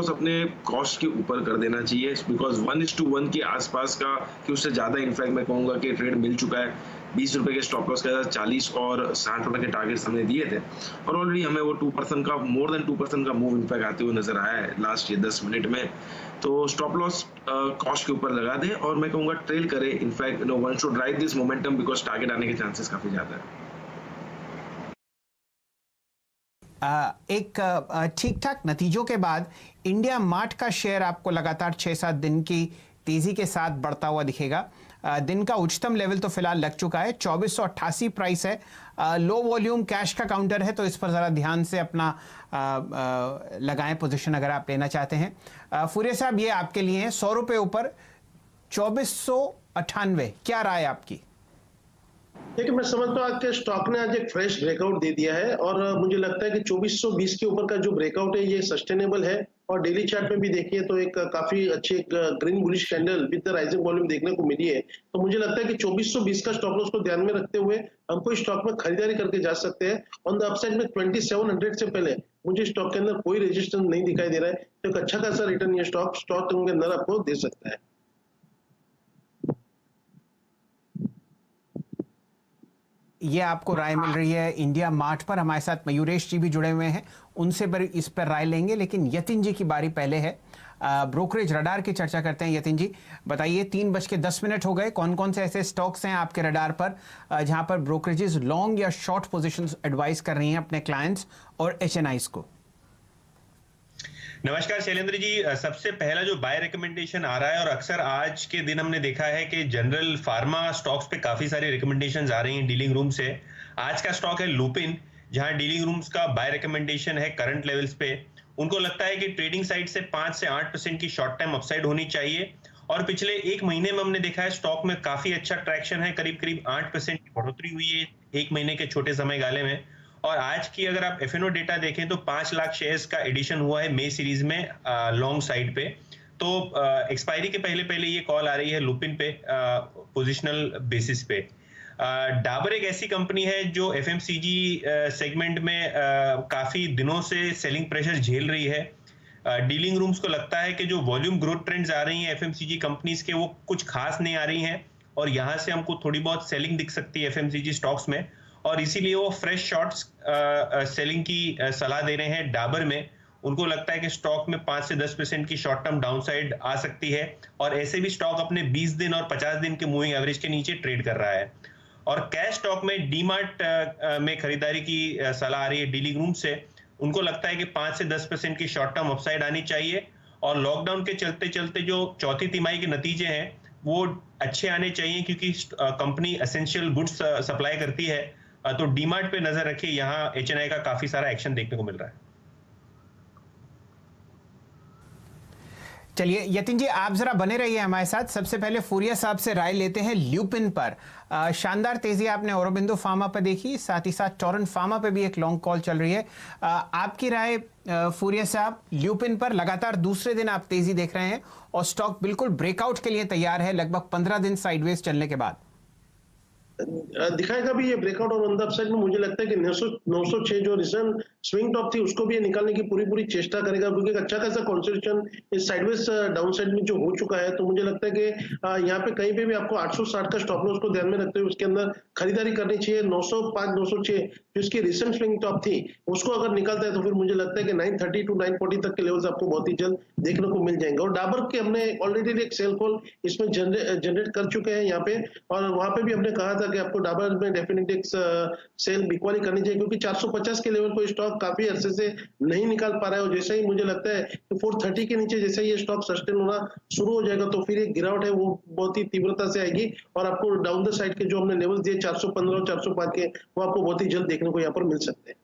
Loss अपने cost के ऊपर कर देना चाहिए, बिकॉज 1:1 के आसपास का, कि उससे ज़्यादा इनफैक्ट मैं कहूँगा कि ट्रेड मिल चुका है। 20 रुपए के स्टॉप लॉस के साथ 40 और 60 रुपए के टारगेट्स हमने दिए थे, और ऑलरेडी हमें वो 2% का, मोर देन 2% का मूव इनफैक्ट आते हुए नजर आया है लास्ट ये 10 मिनट में। तो स्टॉप लॉस कॉस्ट के ऊपर लगा दे, और मैं कहूँगा ट्रेल करे। In fact one should ride this momentum, because target आने के चांसेस काफी ज्यादा है। एक ठीक ठाक नतीजों के बाद इंडिया मार्ट का शेयर आपको लगातार 6-7 दिन की तेजी के साथ बढ़ता हुआ दिखेगा। दिन का उच्चतम लेवल तो फिलहाल लग चुका है, 2488 प्राइस है। लो वॉल्यूम कैश का काउंटर है, तो इस पर ज़रा ध्यान से अपना लगाएं पोजीशन अगर आप लेना चाहते हैं। फुरिया साहब, ये आपके लिए है 100 रुपये ऊपर 2498, क्या राय आपकी? देखिए, मैं समझता हूँ कि स्टॉक ने आज एक फ्रेश ब्रेकआउट दे दिया है, और मुझे लगता है कि 2420 के ऊपर का जो ब्रेकआउट है ये सस्टेनेबल है। और डेली चार्ट में भी देखिए तो एक काफी अच्छी एक green bullish candle with the rising volume देखने को मिली है। तो मुझे लगता है कि 2420 का स्टॉप लॉस को ध्यान में रखते हुए हमको इस स्टॉक में खरीदारी करके जा सकते हैं। ऑन द अपसाइड में 2700 से पहले मुझे स्टॉक के अंदर कोई रेजिस्टेंस नहीं दिखाई दे रहा है, तो एक अच्छा खासा रिटर्न ये स्टॉक के अंदर आपको दे सकता है। ये आपको राय मिल रही है इंडिया मार्ट पर। हमारे साथ मयूरेश जी भी जुड़े हुए हैं, उनसे इस पर राय लेंगे, लेकिन यतिन जी की बारी पहले है। ब्रोकरेज रडार की चर्चा करते हैं। यतिन जी बताइए, 3:10 हो गए, कौन कौन से ऐसे स्टॉक्स हैं आपके रडार पर जहां पर ब्रोकरेजेस लॉन्ग या शॉर्ट पोजीशंस एडवाइस कर रही हैं अपने क्लाइंट्स और एचएनआईज को? नमस्कार शैलेंद्र जी। सबसे पहला जो बाय रिकमेंडेशन आ रहा है, और अक्सर आज के दिन हमने देखा है कि जनरल फार्मा स्टॉक्स पे काफी सारी रिकमेंडेशंस आ रही हैं डीलिंग रूम से। आज का स्टॉक है लुपिन, जहां डीलिंग रूम्स का बाय रिकमेंडेशन है करंट लेवल्स पे। उनको लगता है कि ट्रेडिंग साइड से 5 से 8% की शॉर्ट टाइम अपसाइड होनी चाहिए, और पिछले एक महीने में हमने देखा है स्टॉक में काफी अच्छा ट्रैक्शन है, करीब करीब 8% की बढ़ोतरी हुई है एक महीने के छोटे समय गाले में। और आज की अगर आप एफएनओ डेटा देखें तो 5 लाख शेयर्स का एडिशन हुआ है मई सीरीज में लॉन्ग साइड पे। तो एक्सपायरी के पहले पहले ये कॉल आ रही है लुपिन पे पोजिशनल बेसिस पे। डाबर एक ऐसी कंपनी है जो एफएमसीजी सेगमेंट में काफी दिनों से सेलिंग प्रेशर झेल रही है। डीलिंग रूम्स को लगता है कि जो वॉल्यूम ग्रोथ ट्रेंड्स आ रही हैं एफएमसीजी कंपनीज के, वो कुछ खास नहीं आ रही हैं, और यहां से हमको थोड़ी बहुत सेलिंग दिख सकती है एफएमसीजी स्टॉक्स में, और इसीलिए वो फ्रेश शॉर्ट्स सेलिंग की सलाह दे रहे हैं डाबर में। उनको लगता है कि स्टॉक में 5 से 10% की शॉर्ट टर्म डाउनसाइड आ सकती है, और ऐसे भी स्टॉक अपने 20 दिन और 50 दिन के मूविंग एवरेज के नीचे ट्रेड कर रहा है। और कैश स्टॉक में डीमार्ट में खरीदारी की सलाह आ रही है डीलिंग रूम से। उनको लगता है कि 5 से 10% की शॉर्ट टर्म अपसाइड आनी चाहिए, और लॉकडाउन के चलते चलते जो चौथी तिमाही के नतीजे हैं वो अच्छे आने चाहिए, क्योंकि कंपनी एसेंशियल गुड्स सप्लाई करती है। तो डीमार्ट पे नजर रखिए, यहाँ एचएनआई का काफी सारा एक्शन देखने को मिल रहा है। चलिए यतिन जी, आप जरा बने रहिए हमारे साथ। सबसे पहले फुरिया साहब से राय लेते हैं ल्यूपिन पर। शानदार तेजी आपने औरोबिंदो फार्मा पर देखी, साथ ही साथ टोरेंट फार्मा पे भी एक लॉन्ग कॉल चल रही है। आपकी राय फुरिया साहब, ल्यूपिन पर लगातार दूसरे दिन आप तेजी देख रहे हैं और स्टॉक बिल्कुल ब्रेकआउट के लिए तैयार है लगभग 15 दिन साइडवेज चलने के बाद। दिखाएगा भी ये ब्रेकआउट, और ऑन द अपसाइड में मुझे लगता है कि 906 जो रिसेंट स्विंग टॉप थी उसको भी ये निकालने की पूरी चेष्टा करेगा, क्योंकि एक अच्छा खासा कंसोलिडेशन इस साइडवेज डाउन साइड में जो हो चुका है। तो मुझे लगता है कि यहाँ पे कहीं पे भी आपको 860 का स्टॉप लॉस को ध्यान में रखते हुए उसके अंदर खरीदारी करनी चाहिए। 905 906 जो इसकी रिसेंट स्विंग टॉप थी उसको अगर निकालता है तो फिर मुझे लगता है कि 930 to 940 तक के लेवल्स आपको बहुत ही जल्द देखने को मिल जाएंगे। और डाबर के हमने ऑलरेडी एक सेल कॉल इसमें जनरेट कर चुके हैं यहाँ पे, और वहां पे भी हमने कहा था कि आपको डाबर में डेफिनेटली सेल बिकवाली करनी चाहिए, क्योंकि 450 के लेवल को स्टॉक काफी अरसे से नहीं निकाल पा रहा है। और जैसे ही मुझे लगता है कि 430 के नीचे जैसे ये स्टॉक सस्टेन होना शुरू हो जाएगा तो फिर एक गिरावट है वो बहुत ही तीव्रता से आएगी, और आपको डाउन द साइड के जो हमने लेवल्स दिए 415 और 405 के, वो आपको बहुत ही जल्द देखने को यहाँ पर मिल सकते हैं।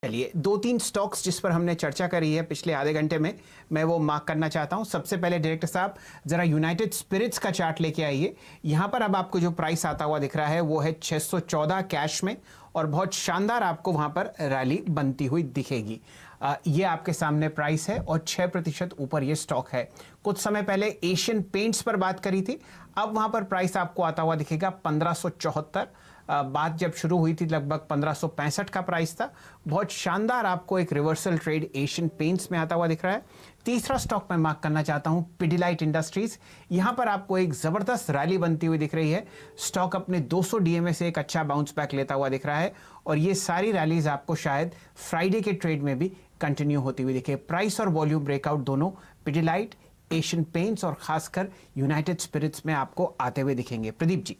चलिए 2-3 स्टॉक्स जिस पर हमने चर्चा करी है पिछले आधे घंटे में, मैं वो मार्क करना चाहता हूं। सबसे पहले डायरेक्टर साहब जरा यूनाइटेड स्पिरिट्स का चार्ट लेके आइए। यहां पर अब आपको जो प्राइस आता हुआ दिख रहा है वो है 614 कैश में, और बहुत शानदार आपको वहां पर रैली बनती हुई दिखेगी। ये आपके सामने प्राइस है और 6% ऊपर ये स्टॉक है। कुछ समय पहले एशियन पेंट्स पर बात करी थी, अब वहां पर प्राइस आपको आता हुआ दिखेगा 1574। बात जब शुरू हुई थी लगभग 1565 का प्राइस था। बहुत शानदार आपको एक रिवर्सल ट्रेड एशियन पेंट्स में आता हुआ दिख रहा है। तीसरा स्टॉक मैं मार्क करना चाहता हूं पिडिलाइट इंडस्ट्रीज। यहां पर आपको एक जबरदस्त रैली बनती हुई दिख रही है। स्टॉक अपने 200 डीएमए से एक अच्छा बाउंस बैक लेता हुआ दिख रहा है और ये सारी रैलीज आपको शायद फ्राइडे के ट्रेड में भी कंटिन्यू होती हुई दिखे। प्राइस और वॉल्यूम ब्रेकआउट दोनों पिडिलाइट, एशियन पेंट्स और खासकर यूनाइटेड स्पिरिट्स में आपको आते हुए दिखेंगे। प्रदीप जी।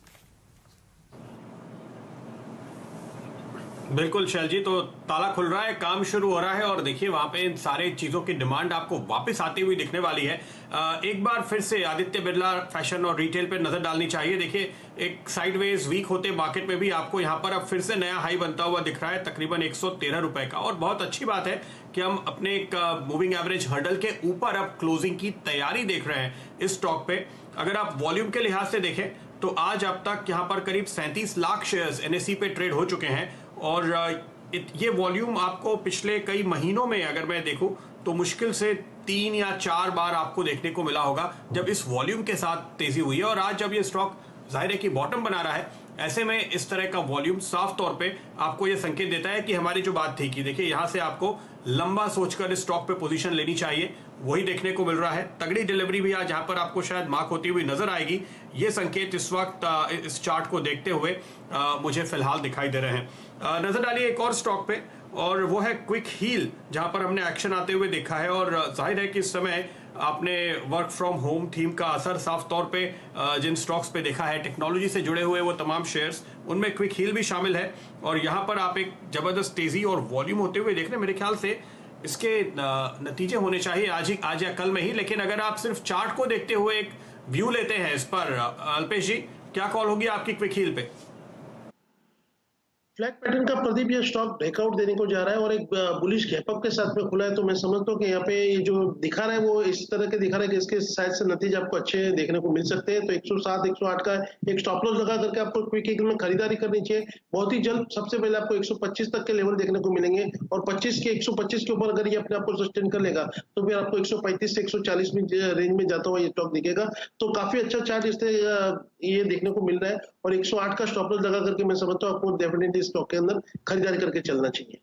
बिल्कुल शैल जी, तो ताला खुल रहा है, काम शुरू हो रहा है और देखिए वहां पे इन सारे चीजों की डिमांड आपको वापस आती हुई दिखने वाली है। एक बार फिर से आदित्य बिरला फैशन और रिटेल पे नजर डालनी चाहिए। देखिए एक साइडवेज वीक होते मार्केट में भी आपको यहाँ पर अब फिर से नया हाई बनता हुआ दिख रहा है तकरीबन 113 रुपए का, और बहुत अच्छी बात है कि हम अपने एक मूविंग एवरेज हर्डल के ऊपर अब क्लोजिंग की तैयारी देख रहे हैं इस स्टॉक पे। अगर आप वॉल्यूम के लिहाज से देखें तो आज अब तक यहाँ पर करीब 37 लाख शेयर्स एनएसई पे ट्रेड हो चुके हैं और ये वॉल्यूम आपको पिछले कई महीनों में अगर मैं देखूं तो मुश्किल से 3 या 4 बार आपको देखने को मिला होगा जब इस वॉल्यूम के साथ तेजी हुई है। और आज जब ये स्टॉक जाहिर है कि बॉटम बना रहा है, ऐसे में इस तरह का वॉल्यूम साफ तौर पे आपको ये संकेत देता है कि हमारी जो बात थी कि देखिए यहां से आपको लंबा सोचकर इस स्टॉक पे पोजीशन लेनी चाहिए, वही देखने को मिल रहा है। तगड़ी डिलीवरी भी आज यहाँ पर आपको शायद मार्क होती हुई नजर आएगी। ये संकेत इस वक्त इस चार्ट को देखते हुए मुझे फिलहाल दिखाई दे रहे हैं। नजर डालिए एक और स्टॉक पे और वो है क्विक हील, जहां पर हमने एक्शन आते हुए देखा है और जाहिर है कि इस समय आपने वर्क फ्रॉम होम थीम का असर साफ तौर पे जिन स्टॉक्स पे देखा है, टेक्नोलॉजी से जुड़े हुए वो तमाम शेयर्स, उनमें क्विक हील भी शामिल है और यहाँ पर आप एक जबरदस्त तेजी और वॉल्यूम होते हुए देख रहे हैं। मेरे ख्याल से इसके नतीजे होने चाहिए आज या कल में ही, लेकिन अगर आप सिर्फ चार्ट को देखते हुए एक व्यू लेते हैं इस पर, अल्पेश जी क्या कॉल होगी आपकी क्विक हील पे? फ्लैट पैटर्न का प्रदीप ये स्टॉक ब्रेकआउट देने को जा रहा है और एक बुलिश गैप अप के साथ में खुला है, तो मैं समझता हूँ कि यहाँ पे ये जो दिखा रहा है वो इस तरह के दिखा रहा है कि इसके साइड से नतीजे आपको अच्छे देखने को मिल सकते हैं। तो 107 108 का एक स्टॉप लॉस लगा करके आपको क्विक हील में खरीदारी करनी चाहिए। बहुत ही जल्द सबसे पहले आपको 125 तक के लेवल देखने को मिलेंगे और 125 के ऊपर अगर ये अपने आपको सस्टेन कर लेगा तो फिर आपको 135 से 140 में रेंज में जाता हुआ ये स्टॉक दिखेगा। तो काफी अच्छा चार्ट इससे ये देखने को मिल रहा है और 108 का स्टॉप लॉस लगा करके मैं समझता हूँ आपको डेफिनेटली स्टॉक के अंदर खरीदारी करके चलना चाहिए।